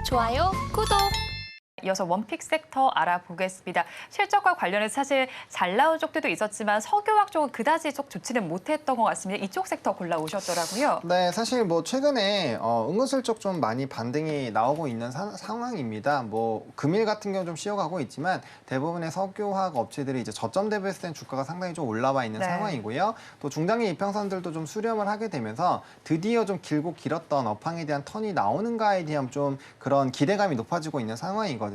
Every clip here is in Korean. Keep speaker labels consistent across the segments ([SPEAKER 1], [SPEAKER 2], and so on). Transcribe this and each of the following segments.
[SPEAKER 1] 좋아요, 구독.
[SPEAKER 2] 이어서 원픽 섹터 알아보겠습니다. 실적과 관련해서 사실 잘 나온 쪽들도 있었지만 석유화학 쪽은 그다지 쪽 좋지는 못했던 것 같습니다. 이쪽 섹터 골라오셨더라고요.
[SPEAKER 3] 네, 사실 뭐 최근에 은근슬쩍 좀 많이 반등이 나오고 있는 상황입니다. 뭐 금일 같은 경우 좀 쉬어가고 있지만 대부분의 석유화학 업체들이 이제 저점 대비했을 땐 주가가 상당히 좀 올라와 있는 상황이고요. 또 중장기 이평선들도 좀 수렴을 하게 되면서 드디어 좀 길고 길었던 업황에 대한 턴이 나오는가에 대한 좀 그런 기대감이 높아지고 있는 상황이거든요.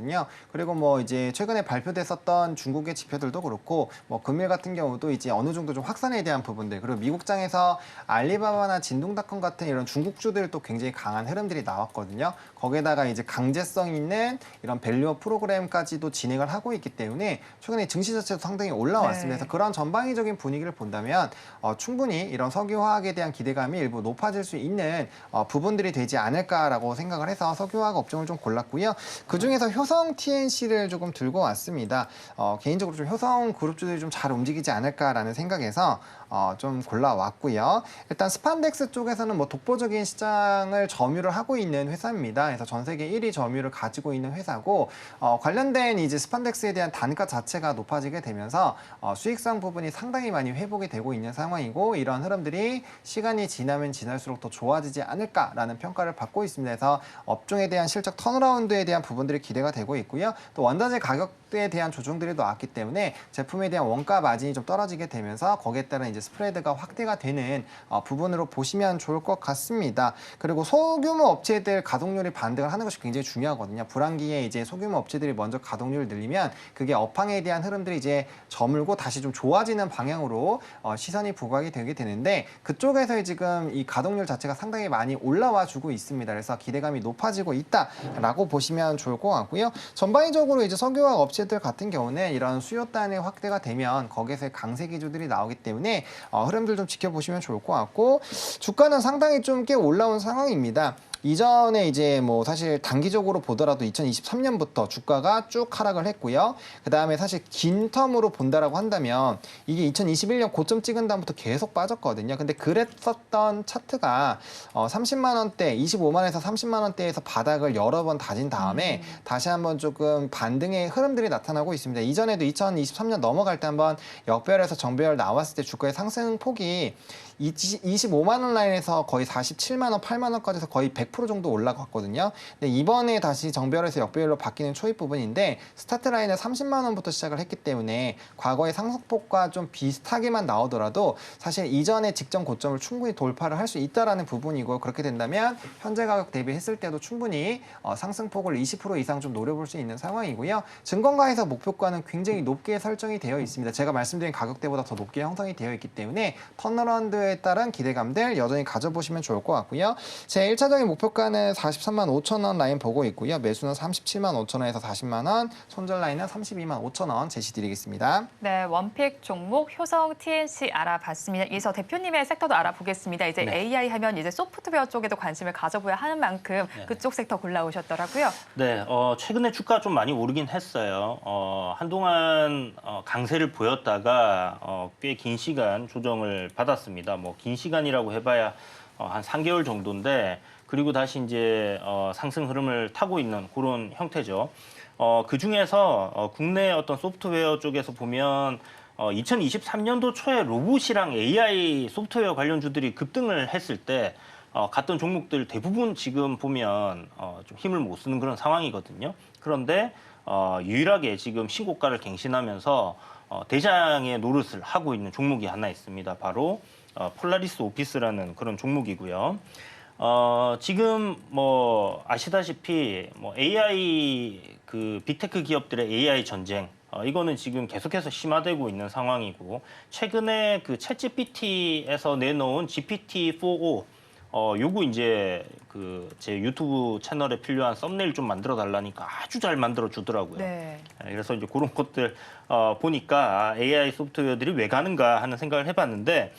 [SPEAKER 3] 그리고 뭐 이제 최근에 발표됐었던 중국의 지표들도 그렇고 뭐 금일 같은 경우도 이제 어느 정도 좀 확산에 대한 부분들 그리고 미국장에서 알리바바나 진동닷컴 같은 이런 중국주들도 굉장히 강한 흐름들이 나왔거든요. 거기에다가 이제 강제성 있는 이런 밸류업 프로그램까지도 진행을 하고 있기 때문에 최근에 증시 자체도 상당히 올라왔습니다. 그래서 그런 전방위적인 분위기를 본다면 충분히 이런 석유화학에 대한 기대감이 일부 높아질 수 있는 부분들이 되지 않을까라고 생각을 해서 석유화학 업종을 좀 골랐고요. 그중에서 효성 TNC를 조금 들고 왔습니다. 개인적으로 좀 효성 그룹주들이 좀 잘 움직이지 않을까라는 생각에서 좀 골라왔고요. 일단 스판덱스 쪽에서는 뭐 독보적인 시장을 점유를 하고 있는 회사입니다. 그래서 전 세계 1위 점유를 가지고 있는 회사고 관련된 이제 스판덱스에 대한 단가 자체가 높아지게 되면서 수익성 부분이 상당히 많이 회복이 되고 있는 상황이고 이런 흐름들이 시간이 지나면 지날수록 더 좋아지지 않을까라는 평가를 받고 있습니다. 그래서 업종에 대한 실적 턴어라운드에 대한 부분들이 기대가 되고 있고요. 또 원자재 가격대에 대한 조정들이 나왔기 때문에 제품에 대한 원가 마진이 좀 떨어지게 되면서 거기에 따른 이제 스프레드가 확대가 되는 부분으로 보시면 좋을 것 같습니다. 그리고 소규모 업체들 가동률이 반등을 하는 것이 굉장히 중요하거든요. 불황기에 이제 소규모 업체들이 먼저 가동률을 늘리면 그게 업황에 대한 흐름들이 이제 저물고 다시 좀 좋아지는 방향으로 시선이 부각이 되게 되는데 그쪽에서 지금 이 가동률 자체가 상당히 많이 올라와 주고 있습니다. 그래서 기대감이 높아지고 있다라고 보시면 좋을 것 같고요. 전반적으로 이제 석유화학 업체들 같은 경우는 이런 수요단의 확대가 되면 거기에서 강세 기조들이 나오기 때문에 흐름들 좀 지켜보시면 좋을 것 같고 주가는 상당히 좀 꽤 올라온 상황입니다. 이전에 이제 뭐 사실 단기적으로 보더라도 2023년부터 주가가 쭉 하락을 했고요. 그 다음에 사실 긴 텀으로 본다라고 한다면 이게 2021년 고점 찍은 다음부터 계속 빠졌거든요. 근데 그랬었던 차트가 30만 원대, 25만에서 30만 원대에서 바닥을 여러 번 다진 다음에 다시 한번 조금 반등의 흐름들이 나타나고 있습니다. 이전에도 2023년 넘어갈 때 한번 역배열에서 정배열 나왔을 때 주가의 상승 폭이 25만 원 라인에서 거의 47만 원, 8만 원까지 해서 거의 100% 정도 올라갔거든요. 근데 이번에 다시 정배열에서 역배열로 바뀌는 초입 부분인데 스타트 라인은 30만 원부터 시작을 했기 때문에 과거의 상승폭과 좀 비슷하게만 나오더라도 사실 이전의 직전 고점을 충분히 돌파를 할 수 있다라는 부분이고 그렇게 된다면 현재 가격 대비했을 때도 충분히 상승폭을 20% 이상 좀 노려볼 수 있는 상황이고요. 증권가에서 목표가는 굉장히 높게 설정이 되어 있습니다. 제가 말씀드린 가격대보다 더 높게 형성이 되어 있기 때문에 턴어라운드에 따른 기대감들 여전히 가져보시면 좋을 것 같고요. 제 1차적인 목표가는 43만 5천 원 라인 보고 있고요. 매수는 37만 5천 원에서 40만 원, 손절 라인은 32만 5천 원 제시드리겠습니다.
[SPEAKER 2] 네, 원픽 종목 효성 TNC 알아봤습니다. 이어서 대표님의 섹터도 알아보겠습니다. 이제 AI 하면 이제 소프트웨어 쪽에도 관심을 가져봐야 하는 만큼 그쪽 섹터 골라오셨더라고요.
[SPEAKER 4] 네, 최근에 주가 좀 많이 오르긴 했어요. 한동안 강세를 보였다가 꽤 긴 시간 조정을 받았습니다. 뭐 긴 시간이라고 해봐야 한 3개월 정도인데 그리고 다시 이제 상승 흐름을 타고 있는 그런 형태죠. 그 중에서 국내 어떤 소프트웨어 쪽에서 보면 2023년도 초에 로봇이랑 AI 소프트웨어 관련주들이 급등을 했을 때 갔던 종목들 대부분 지금 보면 좀 힘을 못 쓰는 그런 상황이거든요. 그런데 유일하게 지금 신고가를 갱신하면서 대장의 노릇을 하고 있는 종목이 하나 있습니다. 바로 폴라리스 오피스라는 그런 종목이고요. 지금 뭐 아시다시피 뭐 AI 그 빅테크 기업들의 AI 전쟁 이거는 지금 계속해서 심화되고 있는 상황이고 최근에 그 챗GPT에서 내놓은 GPT-4o 요거 이제 그 제 유튜브 채널에 필요한 썸네일 좀 만들어 달라니까 아주 잘 만들어 주더라고요.
[SPEAKER 2] 네.
[SPEAKER 4] 그래서 이제 그런 것들 보니까 AI 소프트웨어들이 왜 가는가 하는 생각을 해봤는데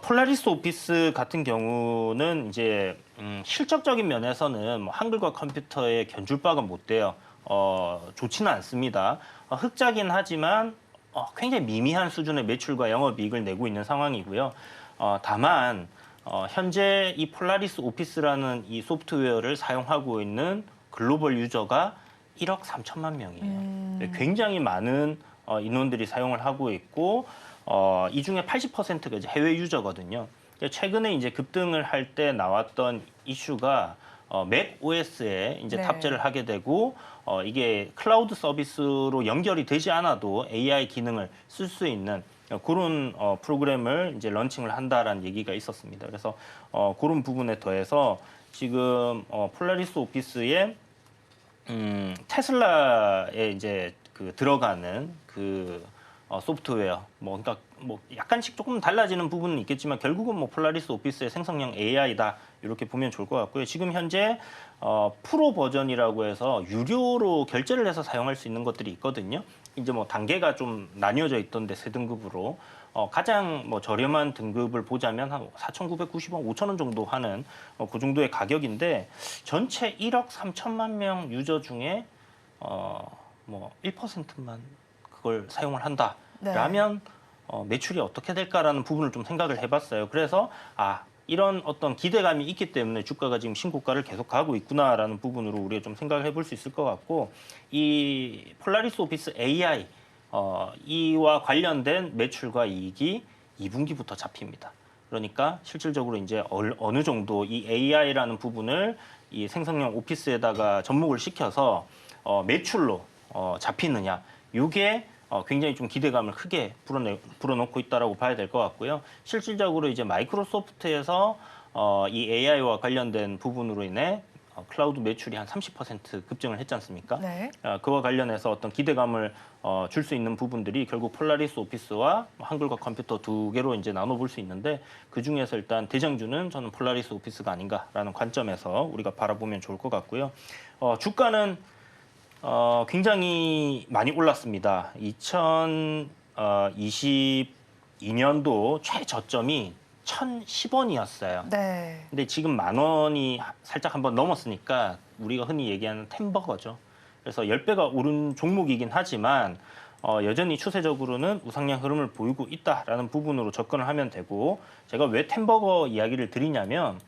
[SPEAKER 4] 폴라리스 오피스 같은 경우는 이제 실적적인 면에서는 뭐 한글과 컴퓨터의 견줄 바가 못 돼요. 좋지는 않습니다. 흑자긴 하지만 굉장히 미미한 수준의 매출과 영업이익을 내고 있는 상황이고요. 다만 현재 이 폴라리스 오피스라는 이 소프트웨어를 사용하고 있는 글로벌 유저가 1억 3천만 명이에요. 굉장히 많은 인원들이 사용을 하고 있고 이 중에 80%가 이제 해외 유저거든요. 최근에 이제 급등을 할 때 나왔던 이슈가 맥 OS에 이제
[SPEAKER 2] 네.
[SPEAKER 4] 탑재를 하게 되고 이게 클라우드 서비스로 연결이 되지 않아도 AI 기능을 쓸 수 있는 그런 프로그램을 이제 런칭을 한다라는 얘기가 있었습니다. 그래서 그런 부분에 더해서 지금 폴라리스 오피스의 테슬라에 이제 그 들어가는 그 소프트웨어 그러니까 약간씩 조금 달라지는 부분은 있겠지만 결국은 폴라리스 오피스의 생성형 AI다 이렇게 보면 좋을 것 같고요. 지금 현재 프로 버전이라고 해서 유료로 결제를 해서 사용할 수 있는 것들이 있거든요. 이제 단계가 좀 나뉘어져 있던데 세 등급으로 가장 저렴한 등급을 보자면 한 4,990원, 5,000원 정도 하는 그 정도의 가격인데 전체 1억 3천만 명 유저 중에 1%만 그걸 사용을 한다라면 매출이 어떻게 될까라는 부분을 좀 생각을 해봤어요. 그래서 이런 어떤 기대감이 있기 때문에 주가가 지금 신고가를 계속 가고 있구나라는 부분으로 우리가 좀 생각을 해볼 수 있을 것 같고 이 폴라리스 오피스 AI 이와 관련된 매출과 이익이 2분기부터 잡힙니다. 그러니까 실질적으로 이제 어느 정도 이 AI라는 부분을 이 생성형 오피스에다가 접목을 시켜서 매출로 잡히느냐 이게 굉장히 좀 기대감을 크게 불어넣고 있다라고 봐야 될 것 같고요. 실질적으로 이제 마이크로소프트에서 이 AI와 관련된 부분으로 인해 클라우드 매출이 한 30% 급증을 했지 않습니까?
[SPEAKER 2] 네.
[SPEAKER 4] 그와 관련해서 어떤 기대감을 줄 수 있는 부분들이 결국 폴라리스 오피스와 한글과 컴퓨터 두 개로 이제 나눠볼 수 있는데 그 중에서 일단 대장주는 저는 폴라리스 오피스가 아닌가라는 관점에서 우리가 바라보면 좋을 것 같고요. 주가는 굉장히 많이 올랐습니다. 2022년도 최저점이 1,010원이었어요.
[SPEAKER 2] 네.
[SPEAKER 4] 근데 지금 10,000원이 살짝 한번 넘었으니까 우리가 흔히 얘기하는 템버거죠. 그래서 10배가 오른 종목이긴 하지만 여전히 추세적으로는 우상향 흐름을 보이고 있다라는 부분으로 접근을 하면 되고 제가 왜 템버거 이야기를 드리냐면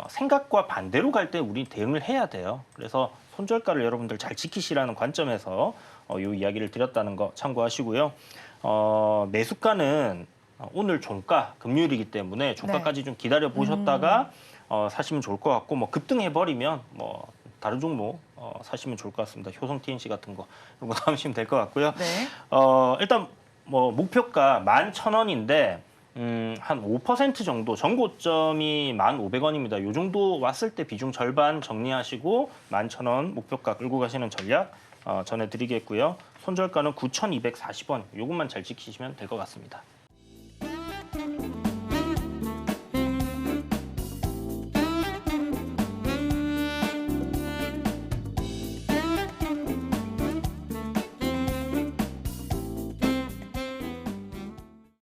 [SPEAKER 4] 생각과 반대로 갈 때 우리 대응을 해야 돼요. 그래서 손절가를 여러분들 잘 지키시라는 관점에서 이 이야기를 드렸다는 거 참고하시고요. 매수가는 오늘 종가 금요일이기 때문에 종가까지 좀 기다려 보셨다가 사시면 좋을 것 같고 급등해 버리면 다른 종목 사시면 좋을 것 같습니다. 효성 TNC 같은 거 이런 거 사시면 될 것 같고요.
[SPEAKER 2] 네.
[SPEAKER 4] 일단 목표가 11,000원인데 한 5% 정도 전고점이 1,500원입니다. 이 정도 왔을 때 비중 절반 정리하시고 11,000원 목표가 끌고 가시는 전략 전해드리겠고요. 손절가는 9,240원. 이것만 잘 지키시면 될 것 같습니다.